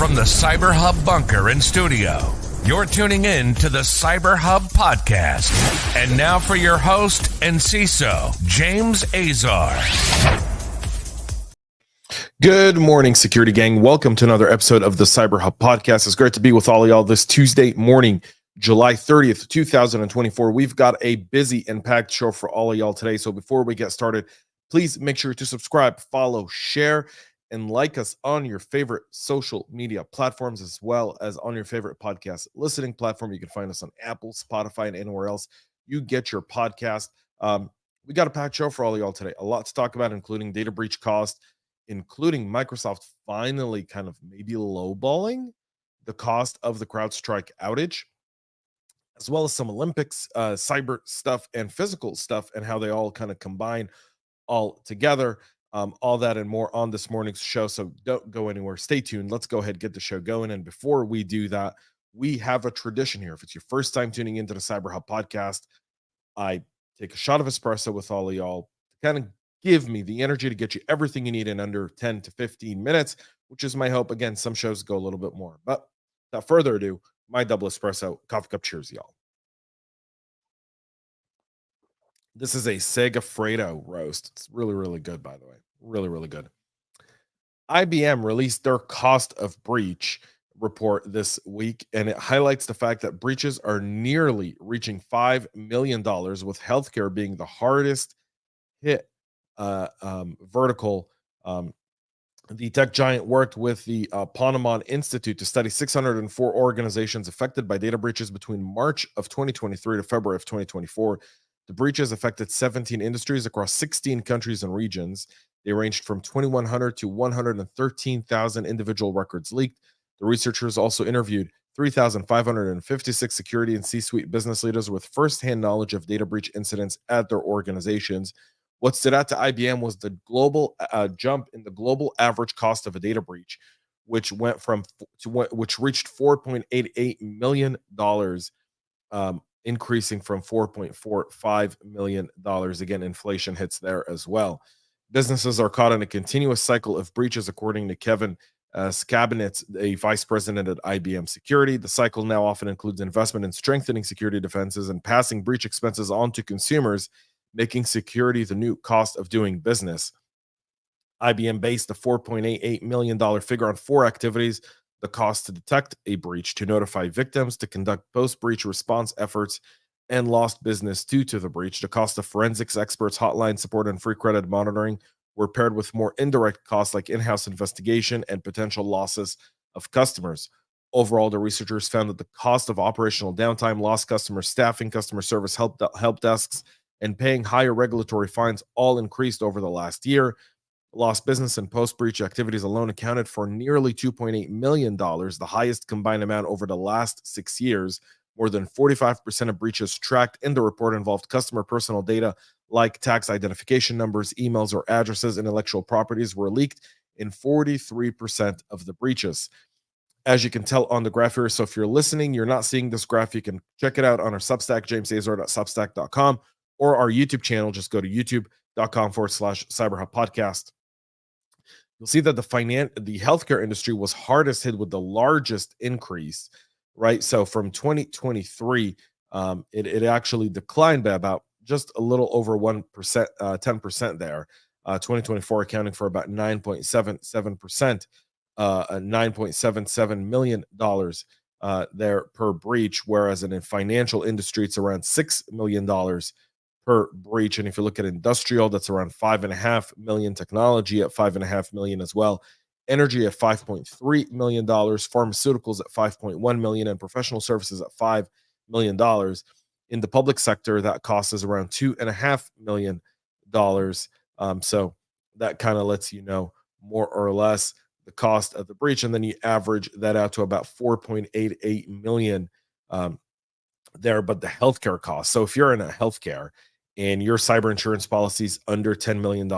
From the CyberHub bunker and studio, you're tuning in to the CyberHub Podcast. And now for your host and CISO, James Azar. Good morning, security gang. Welcome to another episode of the CyberHub Podcast. It's great to be with all of y'all this Tuesday morning, July 30th, 2024. We've got a busy and packed show for all of y'all today. So before we get started, please make sure to subscribe, follow, share, and like us on your favorite social media platforms, as well as on your favorite podcast listening platform. You can find us on Apple, Spotify, and anywhere else you get your podcast. We got a packed show for all of y'all today. A lot to talk about, including data breach cost, including Microsoft finally kind of maybe lowballing the cost of the CrowdStrike outage, as well as some Olympics, cyber stuff, and physical stuff, and how they all kind of combine all together. All that and more on this morning's show, so don't go anywhere. Stay tuned. Let's go ahead and get the show going. And before we do that, we have a tradition here. If it's your first time tuning into the CyberHub Podcast, I take a shot of espresso with all of y'all to kind of give me the energy to get you everything you need in under 10 to 15 minutes, which is my hope. Again, some shows go a little bit more. But without further ado, my double espresso, coffee cup cheers, y'all. This is a Segafredo roast. It's really, really good, by the way. Really, really good. IBM released their cost of breach report this week, and it highlights the fact that breaches are nearly reaching $5 million, with healthcare being the hardest hit vertical. The tech giant worked with the Ponemon Institute to study 604 organizations affected by data breaches between March of 2023 to February of 2024. The breaches affected 17 industries across 16 countries and regions. They ranged from 2,100 to 113,000 individual records leaked. The researchers also interviewed 3,556 security and C-suite business leaders with firsthand knowledge of data breach incidents at their organizations. What stood out to IBM was the global jump in the global average cost of a data breach, which went which reached $4.88 million. Increasing from $4.45 million. Again, inflation hits there as well. Businesses are caught in a continuous cycle of breaches, according to Kevin Skabinetz, a vice president at IBM Security. The cycle now often includes investment in strengthening security defenses and passing breach expenses on to consumers, making security the new cost of doing business. IBM based the $4.88 million figure on four activities: the cost to detect a breach, to notify victims, to conduct post-breach response efforts, and lost business due to the breach. The cost of forensics experts, hotline support, and free credit monitoring were paired with more indirect costs like in-house investigation and potential losses of customers. Overall, the researchers found that the cost of operational downtime, lost customer staffing, customer service help desks, and paying higher regulatory fines all increased over the last year. Lost business and post-breach activities alone accounted for nearly $2.8 million, the highest combined amount over the last 6 years. More than 45% of breaches tracked in the report involved customer personal data like tax identification numbers, emails, or addresses, and intellectual properties were leaked in 43% of the breaches. As you can tell on the graph here, so if you're listening, you're not seeing this graph, you can check it out on our Substack, jamesazar.substack.com, or our YouTube channel. Just go to youtube.com/CyberHub Podcast. You'll see that the healthcare industry was hardest hit with the largest increase, right? So from 2023, it actually declined by about just a little over 1%, 10% there. 2024 accounting for about 9.77%, $9.77 million there per breach, whereas in a financial industry, it's around $6 million per breach. And if you look at industrial, that's around 5.5 million, technology at 5.5 million as well, energy at $5.3 million, pharmaceuticals at 5.1 million, and professional services at $5 million. In the public sector, that cost is around $2.5 million. So that kind of lets you know more or less the cost of the breach, and then you average that out to about 4.88 million there. But the healthcare cost, so if you're in a healthcare and your cyber insurance policy is under $10 million,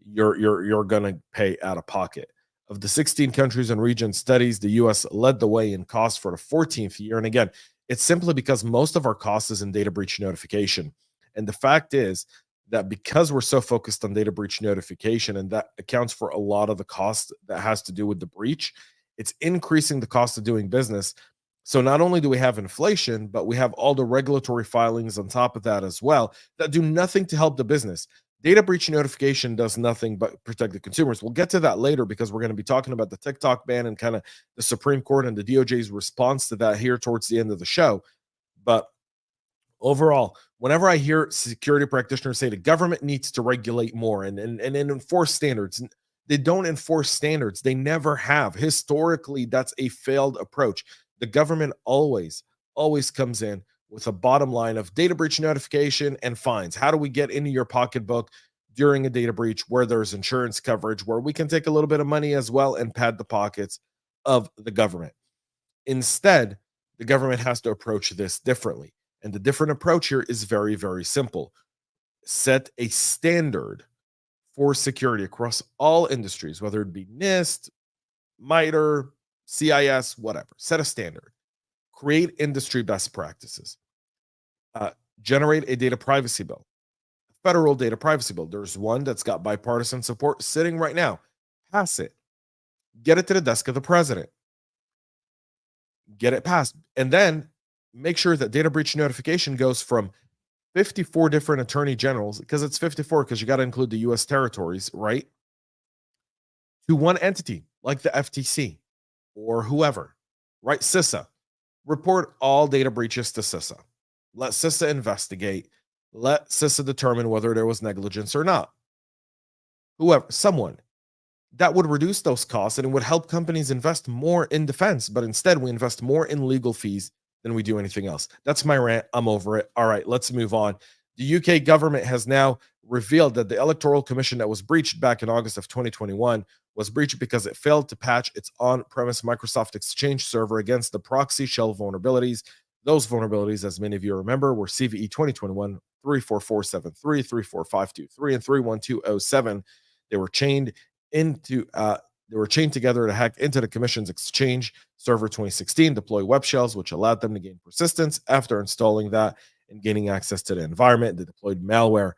you're gonna pay out of pocket. Of the 16 countries and regions studies, the US led the way in cost for the 14th year. And again, it's simply because most of our cost is in data breach notification. And the fact is that because we're so focused on data breach notification, and that accounts for a lot of the cost that has to do with the breach, It's increasing the cost of doing business. So not only do we have inflation, but we have all the regulatory filings on top of that as well that do nothing to help the business. Data breach notification does nothing but protect the consumers. We'll get to that later because we're going to be talking about the TikTok ban and kind of the Supreme Court and the DOJ's response to that here towards the end of the show. But overall, whenever I hear security practitioners say the government needs to regulate more and enforce standards, they don't enforce standards. They never have. Historically, that's a failed approach. The government always comes in with a bottom line of data breach notification and fines. How do we get into your pocketbook during a data breach where there's insurance coverage, where we can take a little bit of money as well and pad the pockets of the government? Instead, the government has to approach this differently. And the different approach here is very, very simple. Set a standard for security across all industries, whether it be NIST, MITRE, CIS, whatever. Set a standard. Create industry best practices. Generate a data privacy bill. Federal data privacy bill. There's one that's got bipartisan support sitting right now. Pass it. Get it to the desk of the president. Get it passed. And then make sure that data breach notification goes from 54 different attorney generals, because it's 54 because you got to include the US territories, right? To one entity like the FTC or whoever, right? CISA. Report all data breaches to CISA. Let CISA investigate. Let CISA determine whether there was negligence or not. Whoever, someone. That would reduce those costs and it would help companies invest more in defense. But instead, we invest more in legal fees than we do anything else. That's my rant. I'm over it. All right, let's move on. The UK government has now revealed that the Electoral Commission that was breached back in August of 2021 was breached because it failed to patch its on-premise Microsoft Exchange server against the proxy shell vulnerabilities. Those vulnerabilities, as many of you remember, were CVE 2021 34473, 34523, and 31207. They were chained together to hack into the Commission's Exchange Server 2016, deploy web shells, which allowed them to gain persistence. After installing that and gaining access to the environment, they deployed malware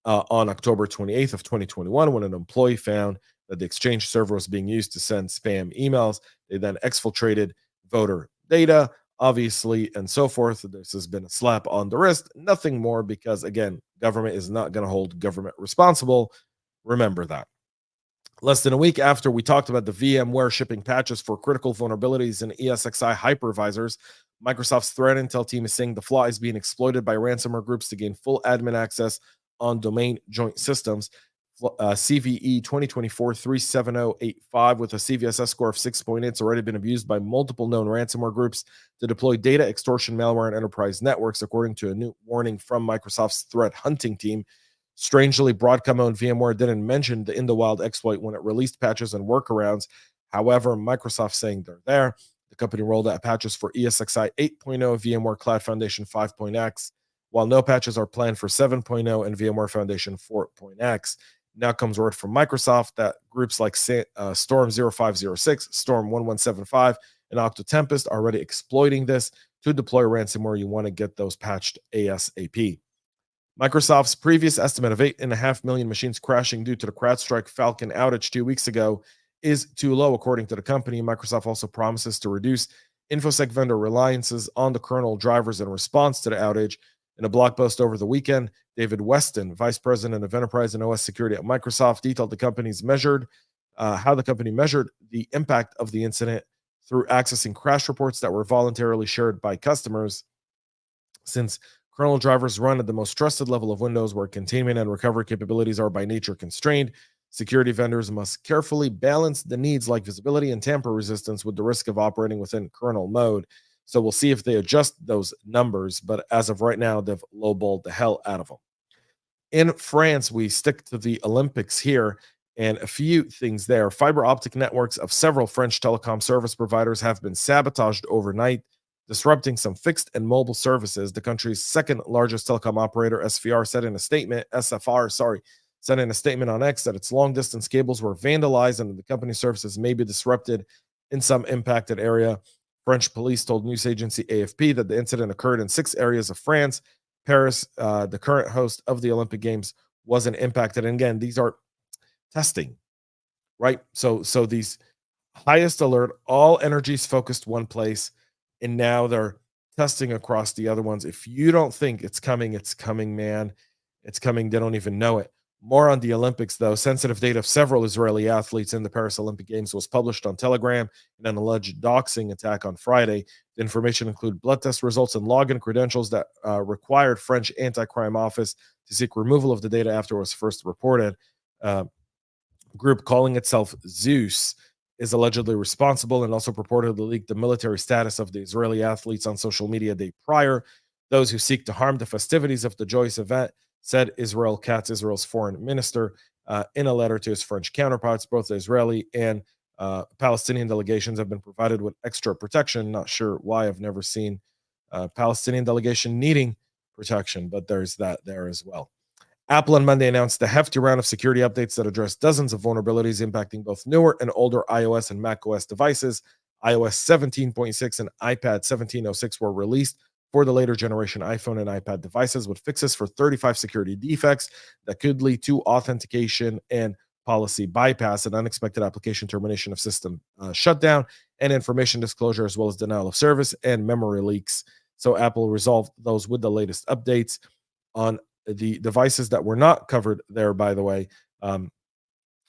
on October 28th of 2021 when an employee found that the Exchange server was being used to send spam emails. They then exfiltrated voter data, obviously, and so forth. This has been a slap on the wrist, nothing more, because, again, government is not going to hold government responsible. Remember that. Less than a week after we talked about the VMware shipping patches for critical vulnerabilities in ESXi hypervisors, Microsoft's threat intel team is saying the flaw is being exploited by ransomware groups to gain full admin access on domain joint systems. CVE 2024-37085 with a CVSS score of 6.8. It's already been abused by multiple known ransomware groups to deploy data extortion malware on enterprise networks, according to a new warning from Microsoft's threat hunting team. Strangely, Broadcom-owned VMware didn't mention the in the wild exploit when it released patches and workarounds. However, Microsoft saying they're there. The company rolled out patches for ESXi 8.0, VMware Cloud Foundation 5.x, while no patches are planned for 7.0 and VMware Foundation 4.x. Now comes word from Microsoft that groups like Storm 0506, Storm 1175, and Octotempest are already exploiting this to deploy ransomware. You want to get those patched ASAP. Microsoft's previous estimate of 8.5 million machines crashing due to the CrowdStrike Falcon outage 2 weeks ago is too low, according to the company. Microsoft also promises to reduce InfoSec vendor reliances on the kernel drivers in response to the outage. In a blog post over the weekend, David Weston, Vice President of Enterprise and OS Security at Microsoft, detailed how the company measured the impact of the incident through accessing crash reports that were voluntarily shared by customers. Since kernel drivers run at the most trusted level of Windows, where containment and recovery capabilities are by nature constrained, security vendors must carefully balance the needs like visibility and tamper resistance with the risk of operating within kernel mode. So we'll see if they adjust those numbers, but as of right now, they've lowballed the hell out of them. In France, we stick to the Olympics here, and a few things there. Fiber optic networks of several French telecom service providers have been sabotaged overnight, disrupting some fixed and mobile services. The country's second largest telecom operator, SFR, said in a statement on X that its long distance cables were vandalized and the company's services may be disrupted in some impacted area. French police told news agency AFP that the incident occurred in 6 areas of France. Paris, the current host of the Olympic Games, wasn't impacted. And again, these are testing, right? So these highest alert, all energies focused one place, and now they're testing across the other ones. If you don't think it's coming, man. It's coming. They don't even know it. More on the Olympics, though. Sensitive data of several Israeli athletes in the Paris Olympic Games was published on Telegram in an alleged doxing attack on Friday. The information included blood test results and login credentials that required French anti-crime office to seek removal of the data after it was first reported. Group calling itself Zeus is allegedly responsible and also purportedly leaked the military status of the Israeli athletes on social media a day prior. Those who seek to harm the festivities of the joyous event, said Israel Katz, Israel's foreign minister, in a letter to his French counterparts. Both the Israeli and Palestinian delegations have been provided with extra protection. Not sure why. I've never seen a Palestinian delegation needing protection, but there's that there as well. Apple on Monday announced a hefty round of security updates that address dozens of vulnerabilities impacting both newer and older iOS and macOS devices. iOS 17.6 and iPad 17.06 were released for the later generation iPhone and iPad devices with fixes for 35 security defects that could lead to authentication and policy bypass and unexpected application termination of system shutdown and information disclosure, as well as denial of service and memory leaks. So Apple resolved those with the latest updates. On the devices that were not covered there, by the way,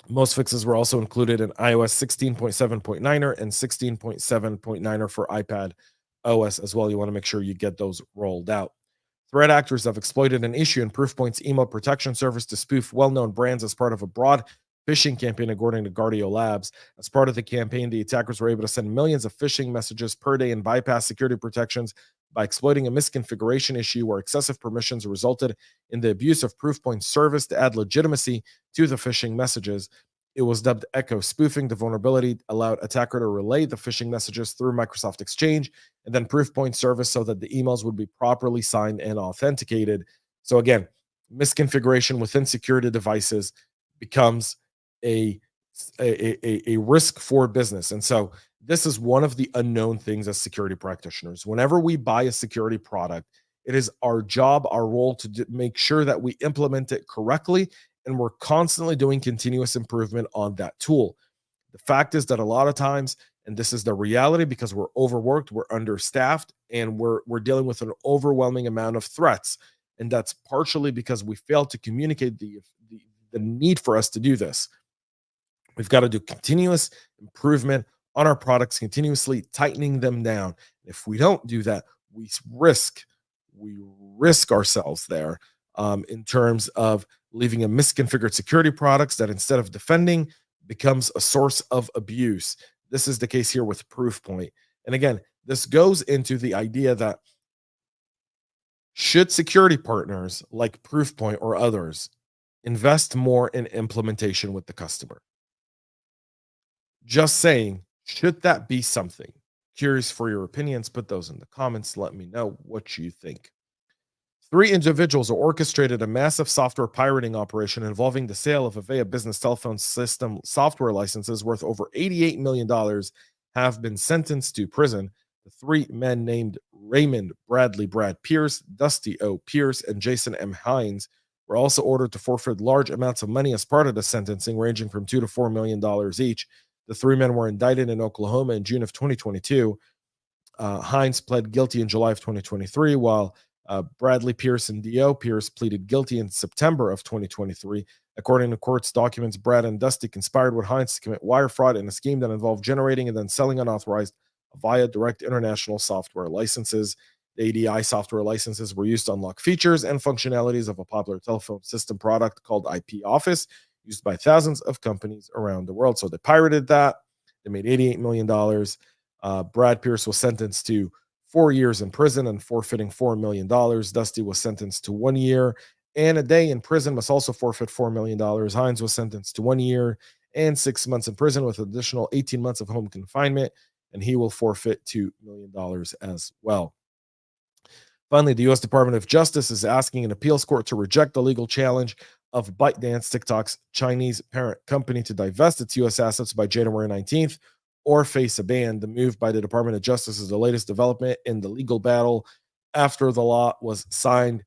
most fixes were also included in iOS 16.7.9 and 16.7.9 for iPad OS as well. You want to make sure you get those rolled out. Threat actors have exploited an issue in Proofpoint's email protection service to spoof well-known brands as part of a broad phishing campaign, according to Guardio Labs. As part of the campaign, the attackers were able to send millions of phishing messages per day and bypass security protections by exploiting a misconfiguration issue where excessive permissions resulted in the abuse of Proofpoint's service to add legitimacy to the phishing messages. It was dubbed Echo spoofing. The vulnerability allowed attacker to relay the phishing messages through Microsoft Exchange and then Proofpoint service so that the emails would be properly signed and authenticated. So again, misconfiguration within security devices becomes a risk for business. And so this is one of the unknown things as security practitioners. Whenever we buy a security product, it is our job, our role to make sure that we implement it correctly, and we're constantly doing continuous improvement on that tool. The fact is that a lot of times, and this is the reality because we're overworked, we're understaffed, and we're dealing with an overwhelming amount of threats. And that's partially because we failed to communicate the need for us to do this. We've got to do continuous improvement on our products, continuously tightening them down. If we don't do that, we risk ourselves there in terms of leaving a misconfigured security products that instead of defending becomes a source of abuse. This is the case here with Proofpoint. And again, this goes into the idea that should security partners like Proofpoint or others invest more in implementation with the customer? Just saying, should that be something? Curious for your opinions. Put those in the comments. Let me know what you think. 3 individuals orchestrated a massive software pirating operation involving the sale of Avaya business telephone system software licenses worth over $88 million have been sentenced to prison. The 3 men named Raymond Bradley Brad Pierce, Dusty O. Pierce, and Jason M. Hines were also ordered to forfeit large amounts of money as part of the sentencing, ranging from $2 to $4 million each. The 3 men were indicted in Oklahoma in June of 2022. Hines pled guilty in July of 2023, while Bradley Pierce and D.O. Pierce pleaded guilty in September of 2023. According to court's documents, Brad and Dusty conspired with Hines to commit wire fraud in a scheme that involved generating and then selling unauthorized via direct international software licenses. The ADI software licenses were used to unlock features and functionalities of a popular telephone system product called IP Office, used by thousands of companies around the world. So they pirated that. They made $88 million. Brad Pierce was sentenced to 4 years in prison and forfeiting $4 million. Dusty was sentenced to 1 year and a day in prison, must also forfeit $4 million. Hines was sentenced to 1 year and 6 months in prison with additional 18 months of home confinement, and he will forfeit $2 million as well. Finally, the U.S. Department of Justice is asking an appeals court to reject the legal challenge of ByteDance, TikTok's Chinese parent company, to divest its U.S. assets by January 19th or face a ban. The move by the Department of Justice is the latest development in the legal battle after the law was signed.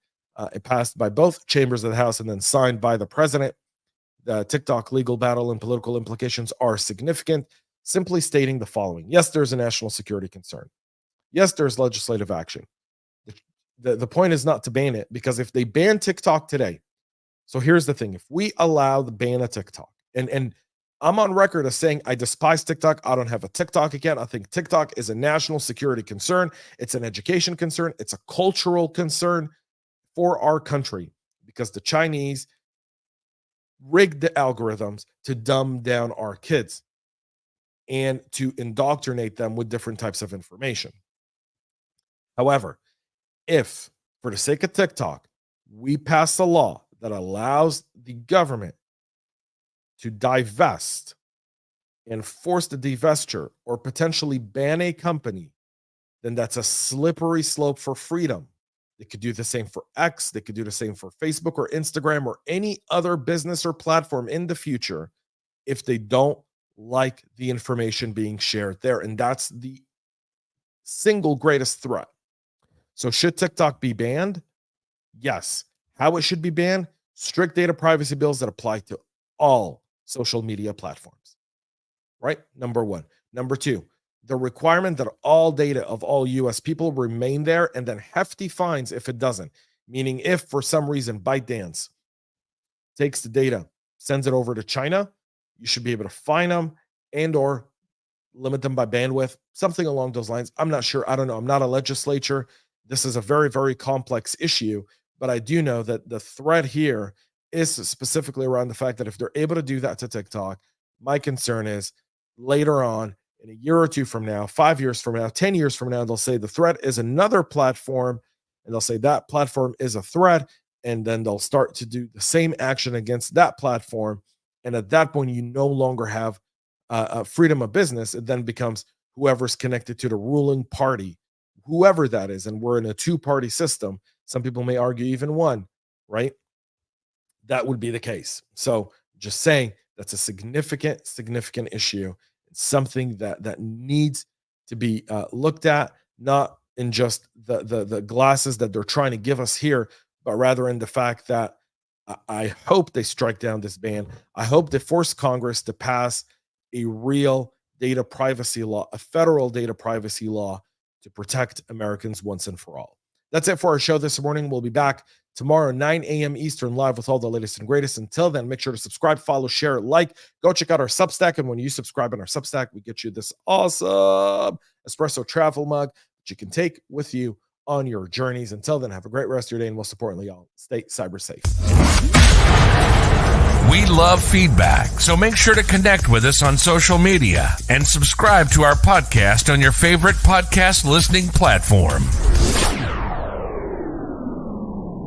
It passed by both chambers of the House and then signed by the president. The TikTok legal battle and political implications are significant. simply stating the following. Yes, there's a national security concern. Yes, there's legislative action. The point is not to ban it, because if they ban TikTok today, so here's the thing. If we allow the ban of TikTok, and I'm on record as saying I despise TikTok. I don't have a TikTok account. I think TikTok is a national security concern. It's an education concern. It's a cultural concern for our country, because the Chinese rigged the algorithms to dumb down our kids and to indoctrinate them with different types of information. However, if, for the sake of TikTok, we pass a law that allows the government to divest and force the divestiture or potentially ban a company, then that's a slippery slope for freedom. They could do the same for X. They could do the same for Facebook or Instagram or any other business or platform in the future if they don't like the information being shared there. And that's the single greatest threat. So should TikTok be banned? Yes. How it should be banned? Strict data privacy bills that apply to all social media platforms, right? Number one. Number two, the requirement that all data of all US people remain there, and then hefty fines if it doesn't. Meaning if for some reason ByteDance takes the data, sends it over to China, you should be able to fine them and or limit them by bandwidth, something along those lines. I'm not sure. I don't know. I'm not a legislature. This is a very, very complex issue, but I do know that the threat here is specifically around the fact that if they're able to do that to TikTok, my concern is later on, in a year or two from now, 5 years from now, 10 years from now, they'll say the threat is another platform, and they'll say that platform is a threat, and then they'll start to do the same action against that platform. And at that point, you no longer have freedom of business. It then becomes whoever's connected to the ruling party, whoever that is. And we're in a two-party system. Some people may argue even one, right? That would be the case. So just saying that's a significant issue. It's something that needs to be looked at, not in just the glasses that they're trying to give us here, but rather in the fact that I hope they strike down this ban. I hope they force Congress to pass a real data privacy law, a federal data privacy law to protect Americans once and for all. That's it for our show this morning. We'll be back tomorrow, 9 a.m. Eastern, live with all the latest and greatest. Until then, make sure to subscribe, follow, share, like. Go check out our Substack. And when you subscribe on our Substack, we get you this awesome espresso travel mug that you can take with you on your journeys. Until then, have a great rest of your day, and most importantly, y'all, stay cyber safe. We love feedback, so make sure to connect with us on social media and subscribe to our podcast on your favorite podcast listening platform.